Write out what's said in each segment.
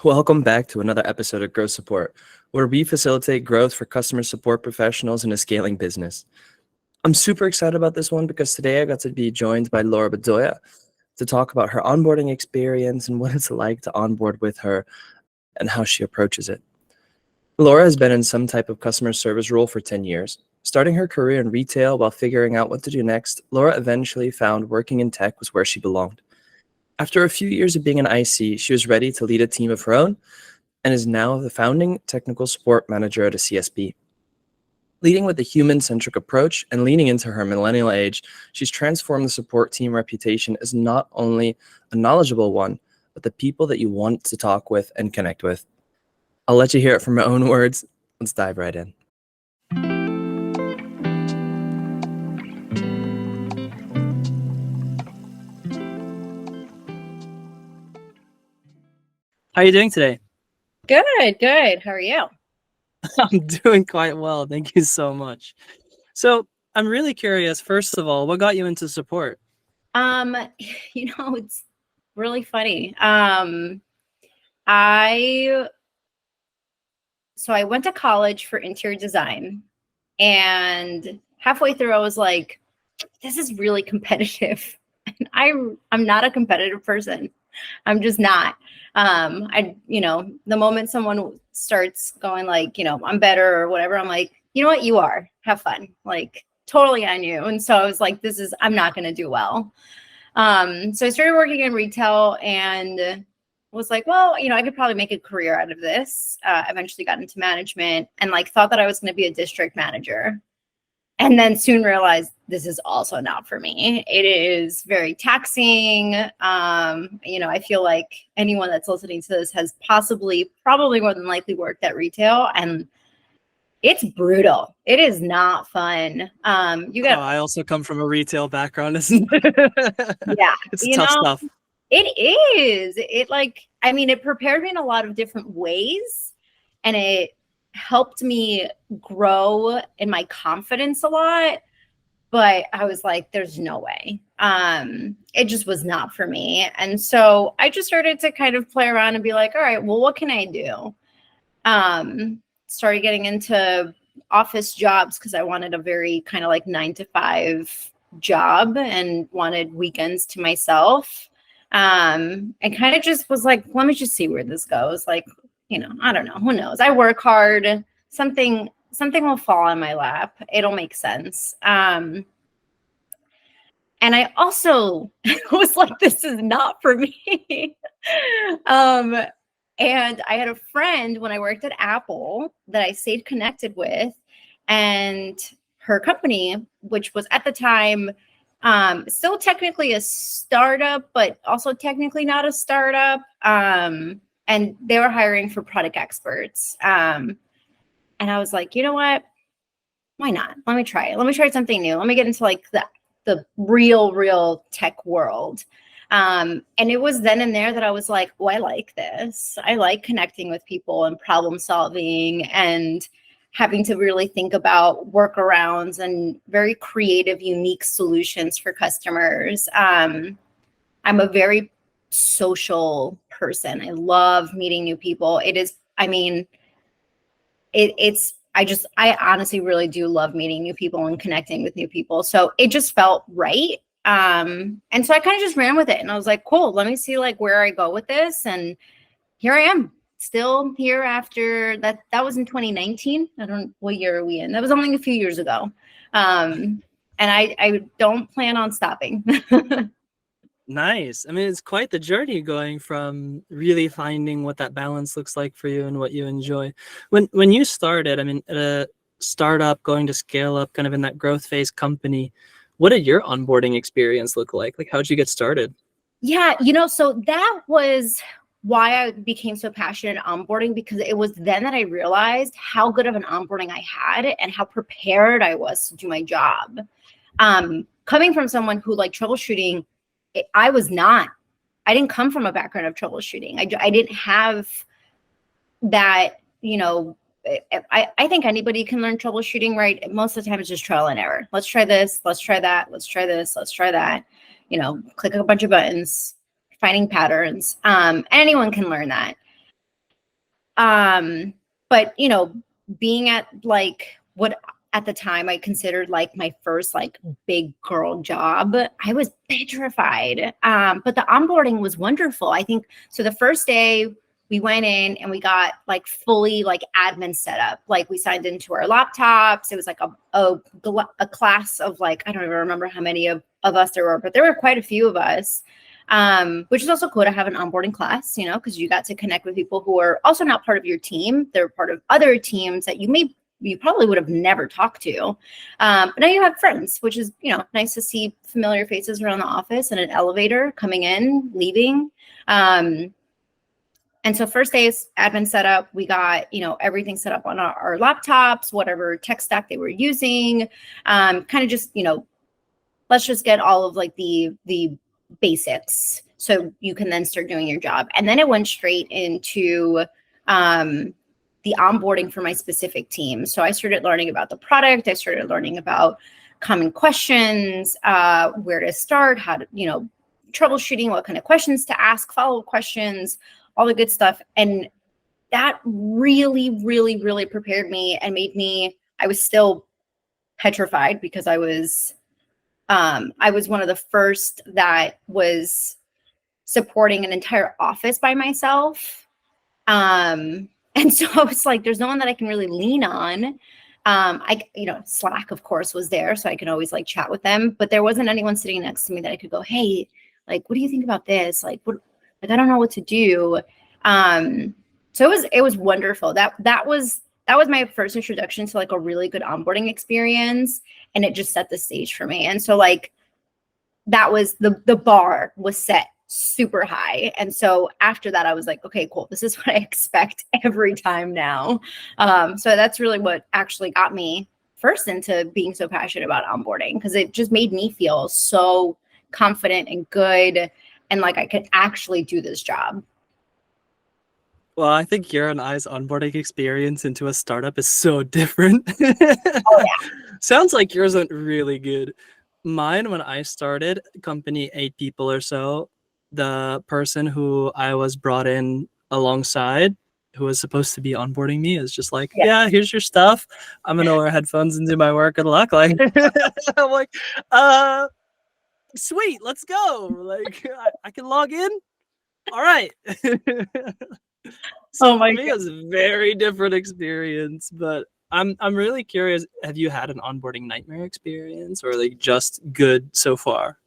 Welcome back to another episode of Growth Support, where we facilitate growth for customer support professionals in a scaling business. I'm super excited about this one because today I got to be joined by Laura Bedoya to talk about her onboarding experience and what it's like to onboard with her and how she approaches it. Laura has been in some type of customer service role for 10 years. Starting her career in retail while figuring out what to do next, Laura eventually found working in tech was where she belonged. After a few years of being an IC, she was ready to lead a team of her own and is now the founding technical support manager at a CSP. Leading with a human-centric approach and leaning into her millennial age, she's transformed the support team reputation as not only a knowledgeable one, but the people that you want to talk with and connect with. I'll let you hear it from her own words. Let's dive right in. How are you doing today? Good. How are you? I'm doing quite well. Thank you so much. So I'm really curious, first of all, what got you into support? It's really funny. I went to college for interior design, and halfway through I was like, this is really competitive. And I'm not a competitive person. I'm just not. The moment someone starts going like, I'm better or whatever, I'm like, you know what, you are. Have fun. Like, totally on you. And so I was like, I'm not going to do well. So I started working in retail and was like, well, I could probably make a career out of this. Eventually got into management and thought that I was going to be a district manager. And then soon realized this is also not for me. It is very taxing. I feel like anyone that's listening to this has probably more than likely worked at retail, and it's brutal. It is not fun. I also come from a retail background, isn't it? Yeah. It's tough stuff. It is. It prepared me in a lot of different ways, and it helped me grow in my confidence a lot. But I was like, there's no way. It just was not for me. And so I just started to kind of play around and be like, all right, well, what can I do? Started getting into office jobs because I wanted a very kind of 9-to-5 job and wanted weekends to myself. And kind of just was like, let me just see where this goes. I don't know. Who knows? I work hard. Something will fall on my lap. It'll make sense. And I also was like, this is not for me. And I had a friend when I worked at Apple that I stayed connected with, and her company, which was at the time still technically a startup, but also technically not a startup. And they were hiring for product experts. And I was like, you know what? Why not? Let me try it. Let me try something new. Let me get into the real tech world. And it was then and there that I was like, oh, I like this. I like connecting with people and problem solving and having to really think about workarounds and very creative, unique solutions for customers. I'm a very social person. I love meeting new people. I honestly really do love meeting new people and connecting with new people. So it just felt right. And so I kind of just ran with it, and I was like, cool, let me see where I go with this. And here I am, still here after that. That was in 2019. I don't know, what year are we in? That was only a few years ago. And I don't plan on stopping. Nice. It's quite the journey going from really finding what that balance looks like for you and what you enjoy. When you started, at a startup going to scale up kind of in that growth phase company, what did your onboarding experience look like? How'd you get started? Yeah, so that was why I became so passionate onboarding, because it was then that I realized how good of an onboarding I had and how prepared I was to do my job. Coming from someone who troubleshooting, I didn't come from a background of troubleshooting. I didn't have that, I think anybody can learn troubleshooting, right? Most of the time it's just trial and error. Let's try this, let's try that, let's try this, let's try that, click a bunch of buttons, finding patterns. Anyone can learn that. But being at like what at the time I considered like my first like big girl job, I was petrified. But the onboarding was wonderful. I think so. The first day we went in and we got like fully like admin set up. Like we signed into our laptops. It was like a class of like, I don't even remember how many of us there were, but there were quite a few of us. Which is also cool to have an onboarding class, because you got to connect with people who are also not part of your team. They're part of other teams that you probably would have never talked to. But now you have friends, which is, nice to see familiar faces around the office and an elevator coming in, leaving. And so first day is admin setup. We got, everything set up on our laptops, whatever tech stack they were using. Kind of just, let's just get all of like the basics so you can then start doing your job. And then it went straight into the onboarding for my specific team. So I started learning about the product. I started learning about common questions, where to start, how to, troubleshooting, what kind of questions to ask, follow-up questions, all the good stuff. And that really, really, really prepared me and I was still petrified because I was one of the first that was supporting an entire office by myself. And so I was like, there's no one that I can really lean on. Slack, of course, was there, so I could always like chat with them, but there wasn't anyone sitting next to me that I could go, hey, like, what do you think about this? Like, I don't know what to do. So it was wonderful. That was my first introduction to like a really good onboarding experience, and it just set the stage for me. And so like that was the bar was set super high. And so after that, I was like, okay, cool. This is what I expect every time now. So that's really what actually got me first into being so passionate about onboarding, because it just made me feel so confident and good and like I could actually do this job. Well, I think your and I's onboarding experience into a startup is so different. Oh yeah. Sounds like yours went really good. Mine, when I started, company 8 people or so, the person who I was brought in alongside, who was supposed to be onboarding me, is just like, yeah, here's your stuff. I'm gonna wear headphones and do my work. Good luck. Like, I'm like, sweet, let's go. Like, I can log in. All right. So for me, it was a very different experience, but I'm really curious. Have you had an onboarding nightmare experience, or like just good so far?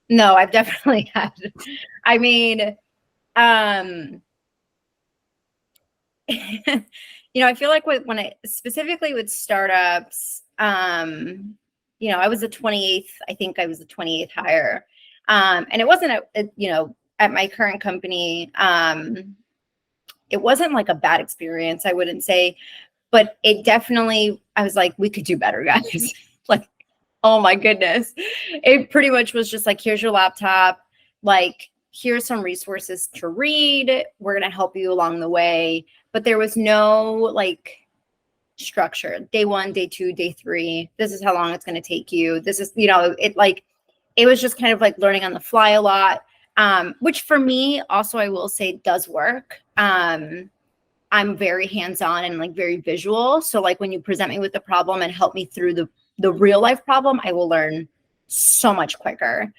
No, I've definitely had. I mean, I feel like when I specifically with startups, I was the 28th. I think I was the 28th hire, and it wasn't at my current company. It wasn't like a bad experience, I wouldn't say, but it definitely, I was like, we could do better, guys. Like, oh my goodness. It pretty much was just like, here's your laptop. Like, here's some resources to read. We're going to help you along the way. But there was no like structure. Day 1, day 2, day 3. This is how long it's going to take you. This is, it was just kind of like learning on the fly a lot. Which for me also, I will say, does work. I'm very hands-on and like very visual. So like when you present me with the problem and help me through the real life problem, I will learn so much quicker.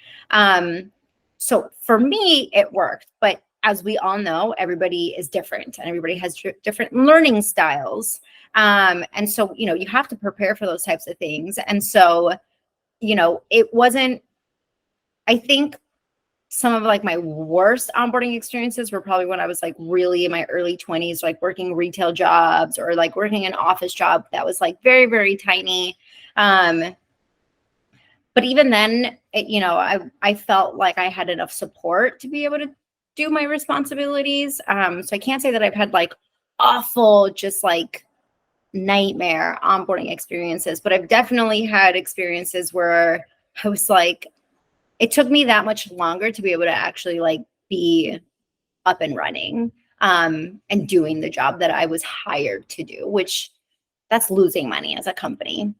So for me, it worked. But as we all know, everybody is different and everybody has different learning styles. And so, you have to prepare for those types of things. And so, it wasn't, I think, some of like my worst onboarding experiences were probably when I was like really in my early 20s, like working retail jobs or like working an office job that was like very, very tiny. But even then, I felt like I had enough support to be able to do my responsibilities. So I can't say that I've had like awful, just like nightmare onboarding experiences, but I've definitely had experiences where I was like, it took me that much longer to be able to actually like be up and running and doing the job that I was hired to do, which that's losing money as a company.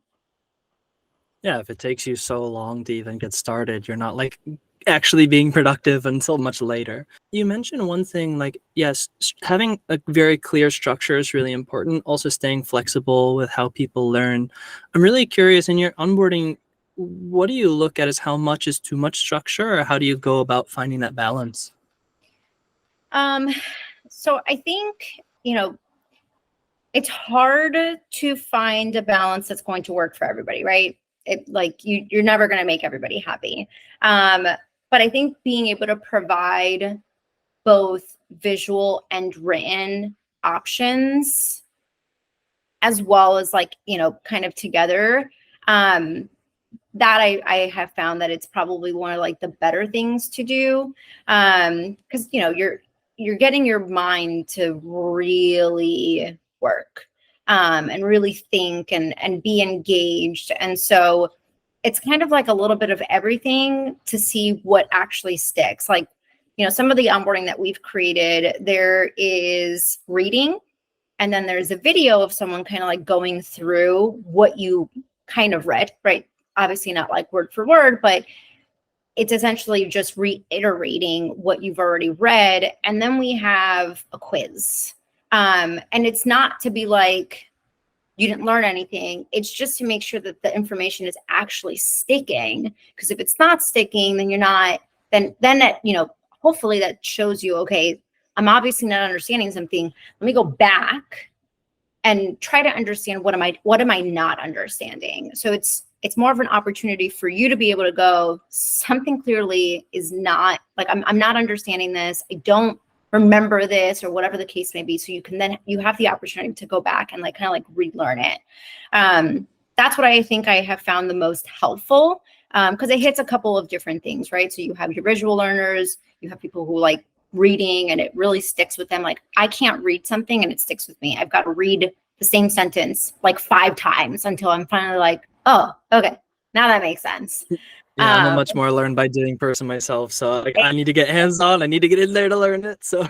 Yeah, if it takes you so long to even get started, you're not like actually being productive until much later. You mentioned one thing, like, yes, having a very clear structure is really important. Also staying flexible with how people learn. I'm really curious, in your onboarding, what do you look at as how much is too much structure, or how do you go about finding that balance? So I think, it's hard to find a balance that's going to work for everybody, right? You're never going to make everybody happy. But I think being able to provide both visual and written options, as well as kind of together, that I have found that it's probably one of like the better things to do. Because you're getting your mind to really work, and really think and be engaged. And so it's kind of like a little bit of everything to see what actually sticks. Like, some of the onboarding that we've created, there is reading, and then there's a video of someone kind of like going through what you kind of read, right? Obviously not like word for word, but it's essentially just reiterating what you've already read. And then we have a quiz. And it's not to be like, you didn't learn anything. It's just to make sure that the information is actually sticking. Because if it's not sticking, then you're not, then that, hopefully that shows you, okay, I'm obviously not understanding something. Let me go back and try to understand what am I not understanding. So it's more of an opportunity for you to be able to go, something clearly is not, like, I'm not understanding this. I don't remember this, or whatever the case may be. So you have the opportunity to go back and like kind of like relearn it. That's what I think I have found the most helpful, because it hits a couple of different things, right? So you have your visual learners, you have people who like reading and it really sticks with them. Like, I can't read something and it sticks with me. I've got to read the same sentence like 5 times until I'm finally like, oh, okay, now that makes sense. Yeah, I'm a much more learn by doing person myself. So like, I need to get hands-on. I need to get in there to learn it. So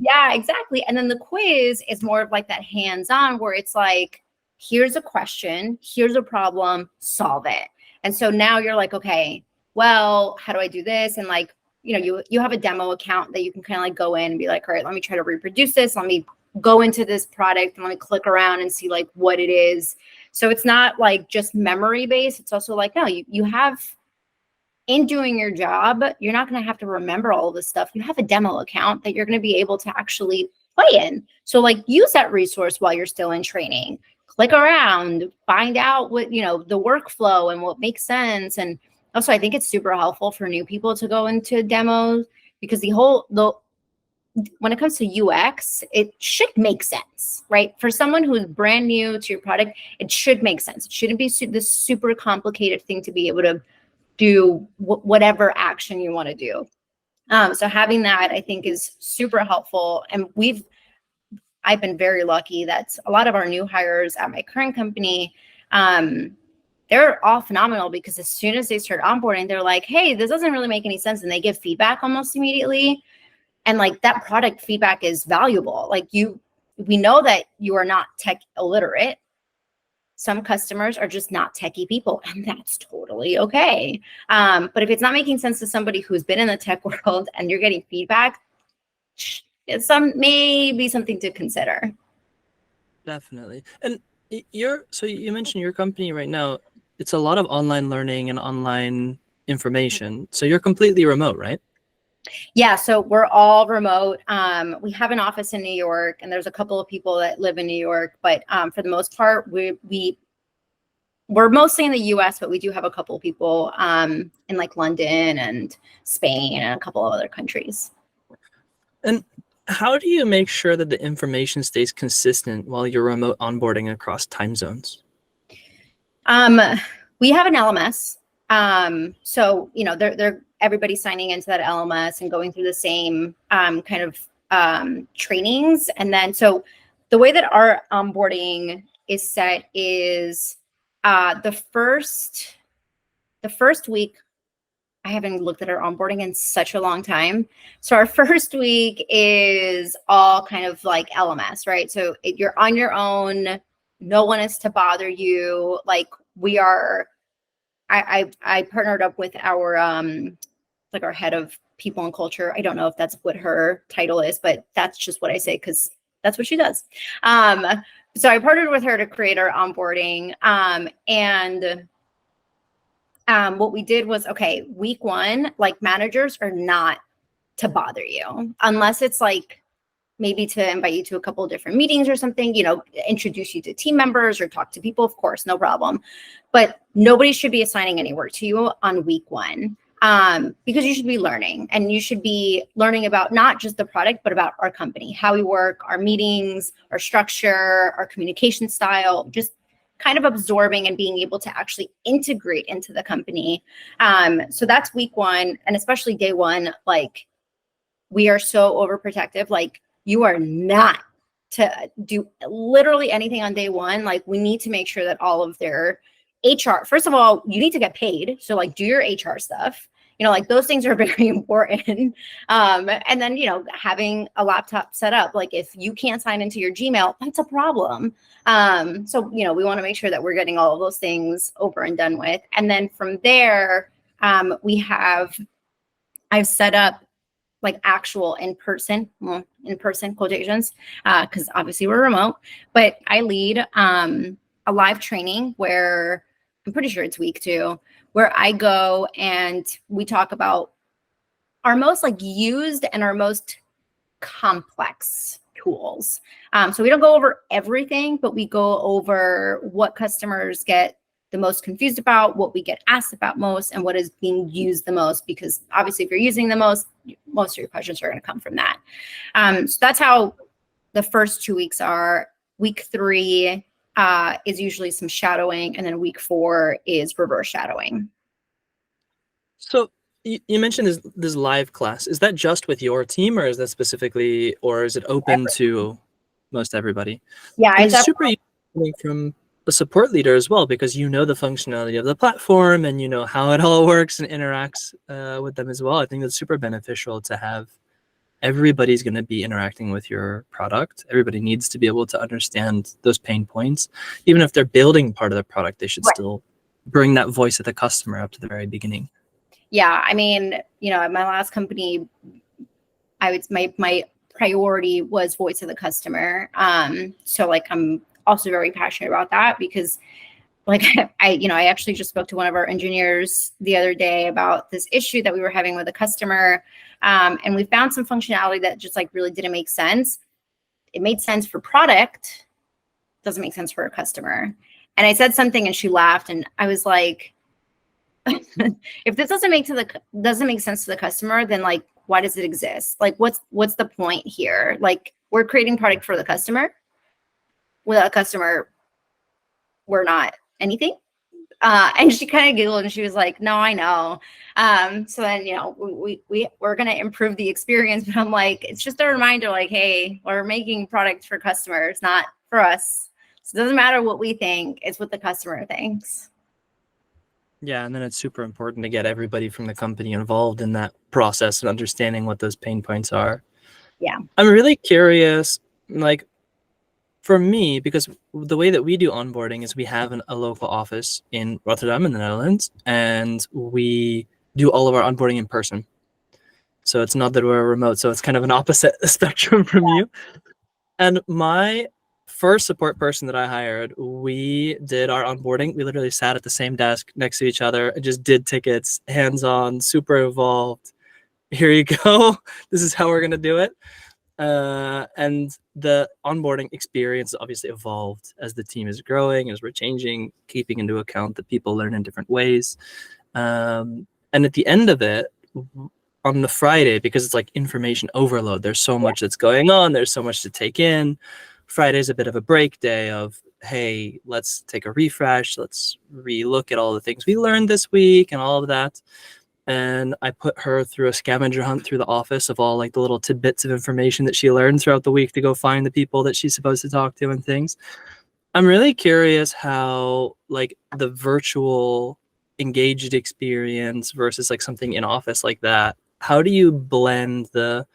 yeah, exactly. And then the quiz is more of like that hands-on, where it's like, here's a question, here's a problem, solve it. And so now you're like, okay, well, how do I do this? And like, you have a demo account that you can kind of like go in and be like, all right, let me try to reproduce this. Let me go into this product and let me click around and see like what it is. So it's not like just memory based. It's also like, no, you have, in doing your job, you're not going to have to remember all this stuff. You have a demo account that you're going to be able to actually play in. So like, use that resource while you're still in training. Click around, find out what, the workflow and what makes sense. And also, I think it's super helpful for new people to go into demos, because when it comes to UX, it should make sense, right? For someone who's brand new to your product, it should make sense. It shouldn't be this super complicated thing to be able to do whatever action you want to do. So having that, I think, is super helpful. And I've been very lucky that a lot of our new hires at my current company, they're all phenomenal, because as soon as they start onboarding, they're like, hey, this doesn't really make any sense. And they give feedback almost immediately. And like, that product feedback is valuable. Like, we know that you are not tech illiterate. Some customers are just not techie people, and that's totally okay. But if it's not making sense to somebody who's been in the tech world and you're getting feedback, it's maybe something to consider. definitely. And so you mentioned your company right now, it's a lot of online learning and online information. So you're completely remote, right? Yeah, so we're all remote. We have an office in New York, and there's a couple of people that live in New York, but for the most part, we're mostly in the US, but we do have a couple of people in like London and Spain and a couple of other countries. And how do you make sure that the information stays consistent while you're remote onboarding across time zones? We have an LMS. So, they're everybody's signing into that LMS and going through the same kind of trainings. And then, so the way that our onboarding is set is the first week. I haven't looked at our onboarding in such a long time. So our first week is all kind of like LMS, right? So you're on your own. No one is to bother you. Like, I partnered up with our like our head of people and culture. I don't know if that's what her title is, but that's just what I say because that's what she does. So I partnered with her to create our onboarding. What we did was, okay, week one, like managers are not to bother you unless it's like maybe to invite you to a couple of different meetings or something, introduce you to team members or talk to people, of course, no problem. But nobody should be assigning any work to you on week one. Because you should be learning, and you should be learning about not just the product, but about our company, how we work, our meetings, our structure, our communication style, just kind of absorbing and being able to actually integrate into the company. So that's week one. And especially day one, like we are so overprotective. Like you are not to do literally anything on day one. Like we need to make sure that all of their HR, first of all, you need to get paid. So like do your HR stuff, like those things are very important. And then, having a laptop set up, like if you can't sign into your Gmail, that's a problem. So, we want to make sure that we're getting all of those things over and done with. And then from there, I've set up like actual in-person quotations, because obviously we're remote, but I lead a live training where I'm pretty sure it's week 2, where I go and we talk about our most like used and our most complex tools. So we don't go over everything, but we go over what customers get the most confused about, what we get asked about most, and what is being used the most, because obviously if you're using the most of your questions are going to come from that. So that's how the first 2 weeks are. Week 3 is usually some shadowing, and then week 4 is reverse shadowing. So you mentioned this live class. Is that just with your team, or is that specifically, or is it open to most everybody? Yeah, and it's super useful from a support leader as well, because the functionality of the platform and how it all works and interacts with them as well. I think that's super beneficial to have. Everybody's going to be interacting with your product. Everybody needs to be able to understand those pain points. Even if they're building part of the product, they should still bring that voice of the customer up to the very beginning. Yeah, I mean, at my last company, my priority was voice of the customer. So like I'm also very passionate about that, because like I actually just spoke to one of our engineers the other day about this issue that we were having with a customer. And we found some functionality that just like really didn't make sense. It made sense for product, doesn't make sense for a customer. And I said something and she laughed, and I was like, if this doesn't make sense to the customer, then like, why does it exist? Like, what's the point here? Like, we're creating product for the customer. Without a customer, we're not anything. And she kind of giggled and she was like, no, I know. So then, we're going to improve the experience, but I'm like, it's just a reminder, like, hey, we're making products for customers, not for us. So it doesn't matter what we think, it's what the customer thinks. Yeah, and then it's super important to get everybody from the company involved in that process and understanding what those pain points are. Yeah. I'm really curious, like, for me, because the way that we do onboarding is we have a local office in Rotterdam in the Netherlands, and we do all of our onboarding in person. So it's not that we're remote, so it's kind of an opposite spectrum from you. And my first support person that I hired, we did our onboarding. We literally sat at the same desk next to each other and just did tickets, hands-on, super involved. Here you go. This is how we're going to do it. And the onboarding experience obviously evolved as the team is growing, as we're changing, keeping into account that people learn in different ways. And at the end of it, on the Friday, because it's like information overload, there's so much that's going on, there's so much to take in. Friday's a bit of a break day of, hey, let's take a refresh, let's re-look at all the things we learned this week and all of that. And I put her through a scavenger hunt through the office of all like the little tidbits of information that she learned throughout the week to go find the people that she's supposed to talk to and things. I'm really curious how like the virtual engaged experience versus like something in office like that, how do you blend the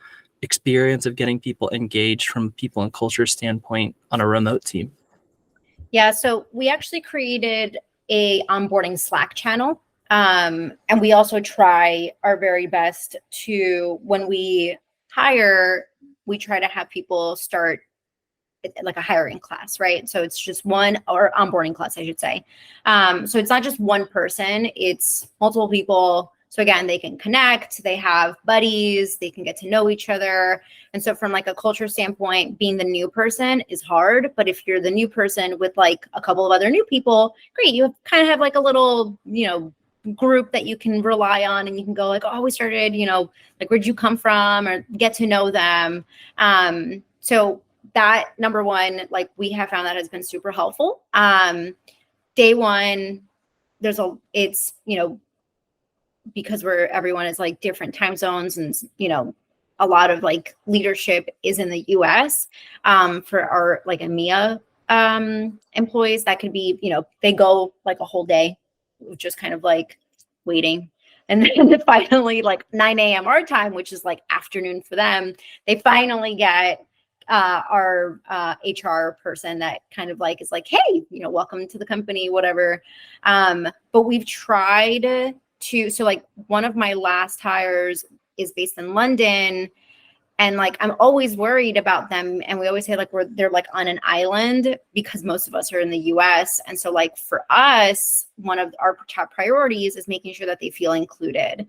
experience of getting people engaged from people and culture standpoint on a remote team? Yeah, so we actually created a onboarding Slack channel. And we also try our very best to, when we hire, we try to have people start like a hiring class, right? So it's just one, or onboarding class, I should say. So it's not just one person, it's multiple people. So again, they can connect, they have buddies, they can get to know each other. And so from like a culture standpoint, being the new person is hard, but if you're the new person with like a couple of other new people, great, you kind of have like a little, group that you can rely on, and you can go like, oh, we started, like, where'd you come from, or get to know them. So that, number one, like, we have found that has been super helpful. Day one, it's, because everyone is like different time zones, and, a lot of like leadership is in the US, for our like EMEA employees, that could be, they go like a whole day just kind of like waiting. And then finally, like 9 a.m. our time, which is like afternoon for them, they finally get our HR person that kind of like is like, hey, welcome to the company, whatever. But we've tried to, so like one of my last hires is based in London, and like I'm always worried about them, and we always say like they're like on an island, because most of us are in the US. And so like for us, one of our top priorities is making sure that they feel included.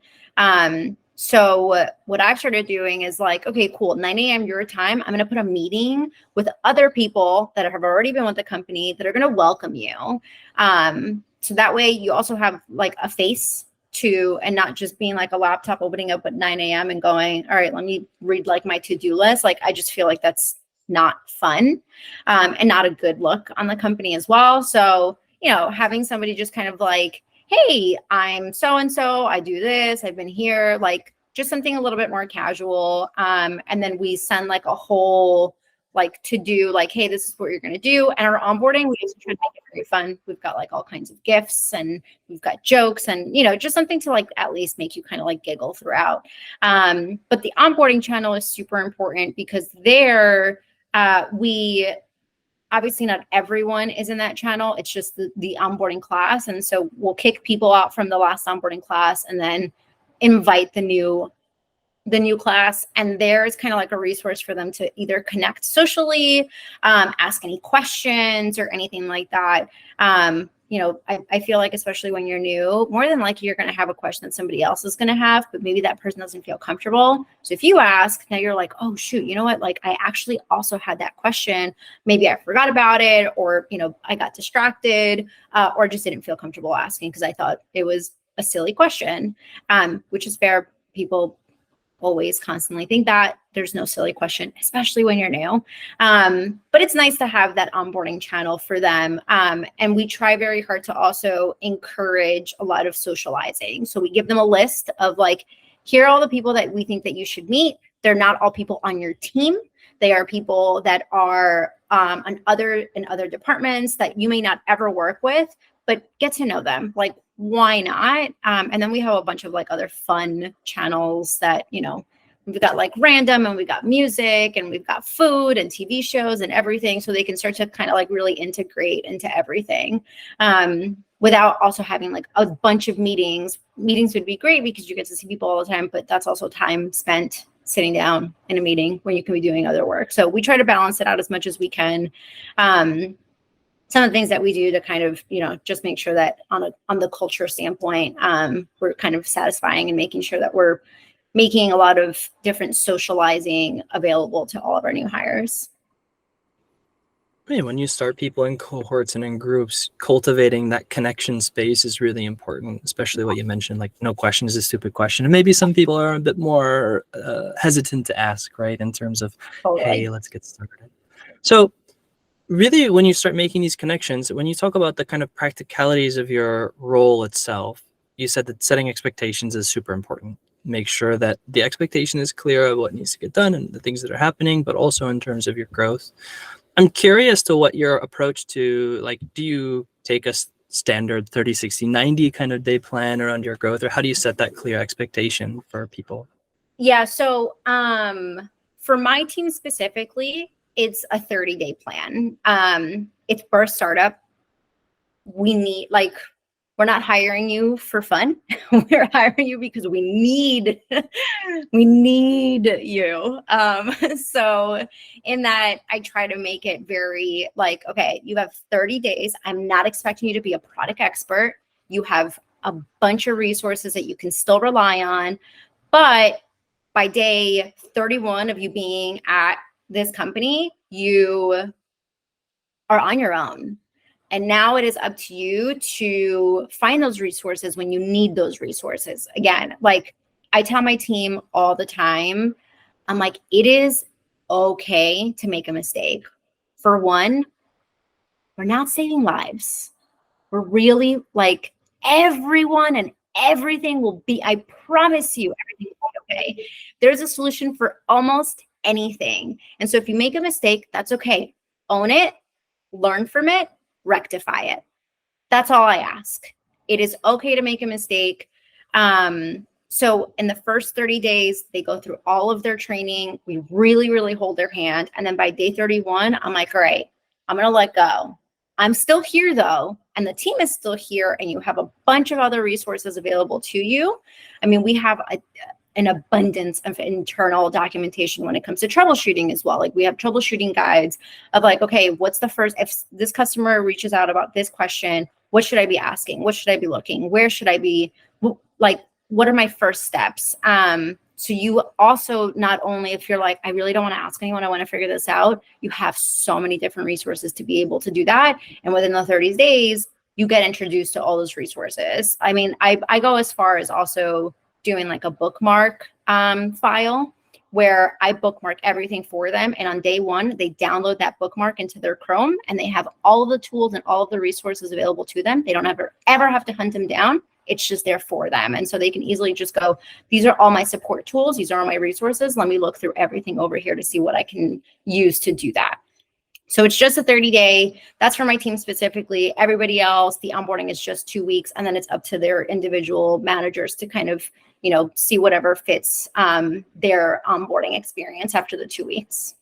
So what I've started doing is like, okay, cool, 9 a.m. your time, I'm going to put a meeting with other people that have already been with the company that are going to welcome you. So that way you also have like a face to, and not just being like a laptop opening up at 9 a.m. and going, all right, let me read like my to-do list. Like, I just feel like that's not fun, and not a good look on the company as well. So, having somebody just kind of like, hey, I'm so-and-so, I do this, I've been here, like just something a little bit more casual. And then we send like a whole like to do, like, hey, this is what you're going to do. And our onboarding, we just try to make it very fun. We've got like all kinds of gifts, and we've got jokes, and, just something to like at least make you kind of like giggle throughout. But the onboarding channel is super important, because there we, obviously not everyone is in that channel. It's just the onboarding class. And so we'll kick people out from the last onboarding class and then invite the new class, and there's kind of like a resource for them to either connect socially, ask any questions or anything like that. I feel like, especially when you're new, more than likely you're going to have a question that somebody else is going to have, but maybe that person doesn't feel comfortable. So if you ask, now you're like, oh shoot, you know what? Like, I actually also had that question. Maybe I forgot about it, or, I got distracted, or just didn't feel comfortable asking because I thought it was a silly question, which is fair. People always constantly think that. There's no silly question, especially when you're new. But it's nice to have that onboarding channel for them. And we try very hard to also encourage a lot of socializing. So we give them a list of like, here are all the people that we think that you should meet. They're not all people on your team. They are people that are in other departments that you may not ever work with, but get to know them. Like, why not? And then we have a bunch of like other fun channels that, we've got like random, and we've got music, and we've got food and TV shows and everything. So they can start to kind of like really integrate into everything, without also having like a bunch of meetings. Meetings would be great because you get to see people all the time, but that's also time spent sitting down in a meeting when you can be doing other work. So we try to balance it out as much as we can. Some of the things that we do to kind of, just make sure that on the culture standpoint, we're kind of satisfying and making sure that we're making a lot of different socializing available to all of our new hires. When you start people in cohorts and in groups, cultivating that connection space is really important, especially what you mentioned, like no question is a stupid question. And maybe some people are a bit more hesitant to ask, right? In terms of, Totally. hey, let's get started. So really, when you start making these connections, when you talk about the kind of practicalities of your role itself, you said that setting expectations is super important. Make sure that the expectation is clear of what needs to get done and the things that are happening, but also in terms of your growth. I'm curious to what your approach to, like, do you take a standard 30, 60, 90 kind of day plan around your growth, or how do you set that clear expectation for people? Yeah. So for my team specifically, it's a 30-day plan. It's for a startup. We need, like, we're not hiring you for fun. We're hiring you because we need you. So in that, I try to make it very like, okay, you have 30 days. I'm not expecting you to be a product expert. You have a bunch of resources that you can still rely on. But by day 31 of you being at this company, you are on your own. And now it is up to you to find those resources when you need those resources. Again, like I tell my team all the time, I'm like, it is okay to make a mistake. For one, we're not saving lives. We're really like everyone and everything will be, I promise you, everything will be okay. There's a solution for almost anything. And so if you make a mistake, that's okay. Own it, learn from it, rectify it. That's all I ask. It is okay to make a mistake. So in the first 30 days, they go through all of their training. We really, really hold their hand. And then by day 31, I'm like, all right, I'm going to let go. I'm still here though. And the team is still here. And you have a bunch of other resources available to you. I mean, we have an abundance of internal documentation when it comes to troubleshooting as well. Like we have troubleshooting guides of like, okay, what's the first, if this customer reaches out about this question, what should I be asking? What should I be looking? Where should I be? Like, what are my first steps? So you also, not only if you're like, I really don't want to ask anyone, I want to figure this out, you have so many different resources to be able to do that. And within the 30 days, you get introduced to all those resources. I mean, I go as far as also doing like a bookmark file where I bookmark everything for them. And on day one, they download that bookmark into their Chrome and they have all of the tools and all of the resources available to them. They don't ever have to hunt them down. It's just there for them. And so they can easily just go, these are all my support tools. These are all my resources. Let me look through everything over here to see what I can use to do that. So it's just a 30-day. That's for my team specifically. Everybody else, the onboarding is just 2 weeks. And then it's up to their individual managers to kind of, see whatever fits their onboarding experience after the 2 weeks.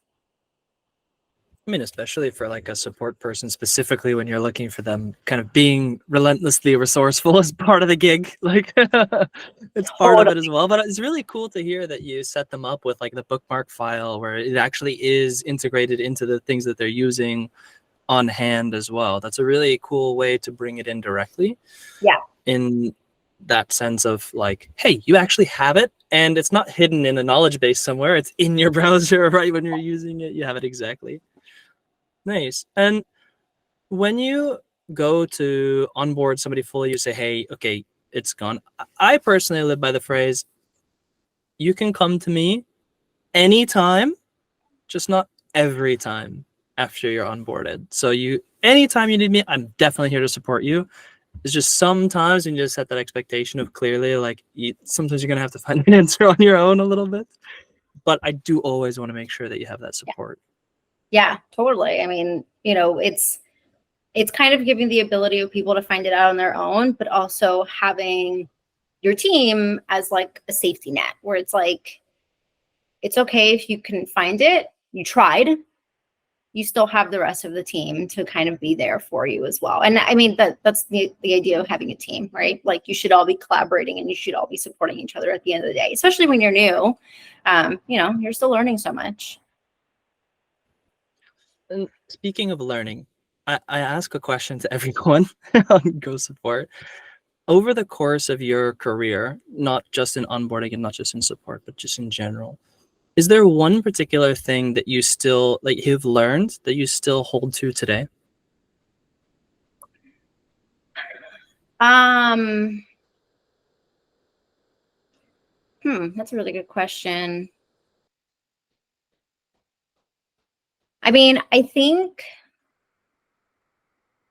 I mean, especially for like a support person, specifically when you're looking for them kind of being relentlessly resourceful as part of the gig, like it's part of it as well. But it's really cool to hear that you set them up with like the bookmark file where it actually is integrated into the things that they're using on hand as well. That's a really cool way to bring it in directly. Yeah. In that sense of like, hey, you actually have it and it's not hidden in a knowledge base somewhere. It's in your browser right when you're using it. You have it exactly. Nice. And when you go to onboard somebody fully, you say, hey, okay, it's gone. I personally live by the phrase, you can come to me anytime, just not every time after you're onboarded. So anytime you need me, I'm definitely here to support you. It's just sometimes you just set that expectation of clearly, like sometimes you're going to have to find an answer on your own a little bit. But I do always want to make sure that you have that support. Yeah, totally. I mean, it's kind of giving the ability of people to find it out on their own, but also having your team as like a safety net where it's like, it's okay if you can find it, you tried, you still have the rest of the team to kind of be there for you as well. And I mean, that's the idea of having a team, right? Like you should all be collaborating and you should all be supporting each other at the end of the day, especially when you're new. You're still learning so much. And speaking of learning, I ask a question to everyone on Go Support. Over the course of your career, not just in onboarding and not just in support, but just in general, is there one particular thing that you still you've learned that you still hold to today? That's a really good question. I mean, I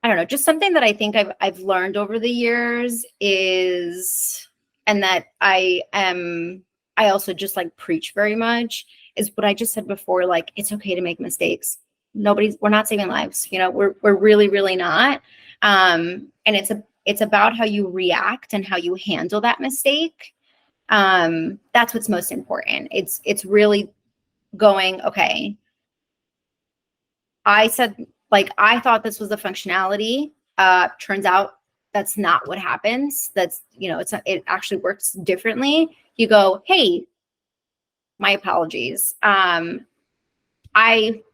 don't know, just something that I think I've learned over the years is, and that I also just like preach very much, is what I just said before, like, it's okay to make mistakes. We're not saving lives, we're really, really not. And it's about how you react and how you handle that mistake. That's what's most important. It's really going, okay, I said, like, I thought this was the functionality. Turns out that's not what happens. That's, it actually works differently. You go, hey, my apologies. I,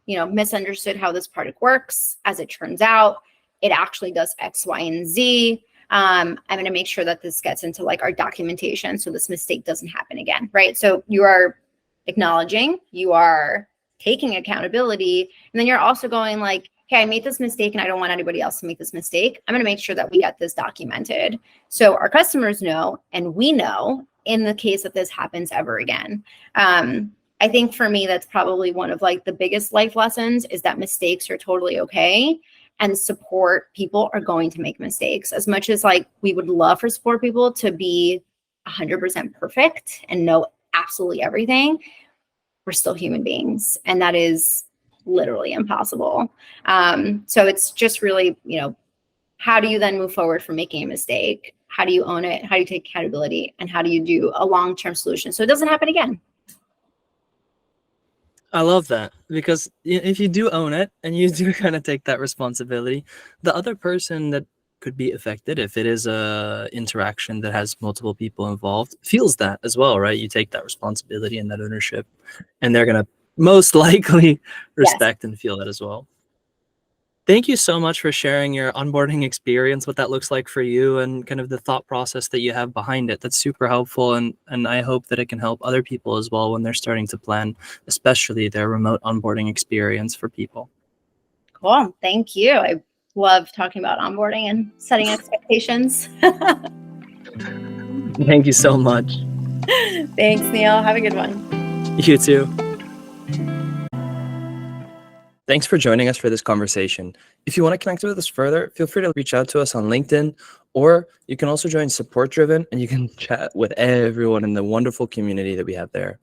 misunderstood how this product works. As it turns out, it actually does X, Y, and Z. I'm going to make sure that this gets into like our documentation so this mistake doesn't happen again, right? So you are acknowledging, you are taking accountability, and then you're also going like, hey, I made this mistake and I don't want anybody else to make this mistake. I'm going to make sure that we get this documented so our customers know and we know in the case that this happens ever again. I think for me, that's probably one of like the biggest life lessons is that mistakes are totally okay, and support people are going to make mistakes. As much as like we would love for support people to be 100% perfect and know absolutely everything, we're still human beings, and that is literally impossible. So it's just really, how do you then move forward from making a mistake? How do you own it? How do you take accountability? And how do you do a long-term solution so it doesn't happen again? I love that, because if you do own it and you do kind of take that responsibility, the other person that could be affected, if it is a interaction that has multiple people involved, feels that as well, right? You take that responsibility and that ownership, and they're going to most likely respect and feel that as well. Thank you so much for sharing your onboarding experience, what that looks like for you, and kind of the thought process that you have behind it. That's super helpful, and I hope that it can help other people as well when they're starting to plan, especially their remote onboarding experience for people. Cool. Thank you. I love talking about onboarding and setting expectations. Thank you so much. Thanks, Neil. Have a good one. You too. Thanks for joining us for this conversation. If you want to connect with us further, feel free to reach out to us on LinkedIn, or you can also join Support Driven and you can chat with everyone in the wonderful community that we have there.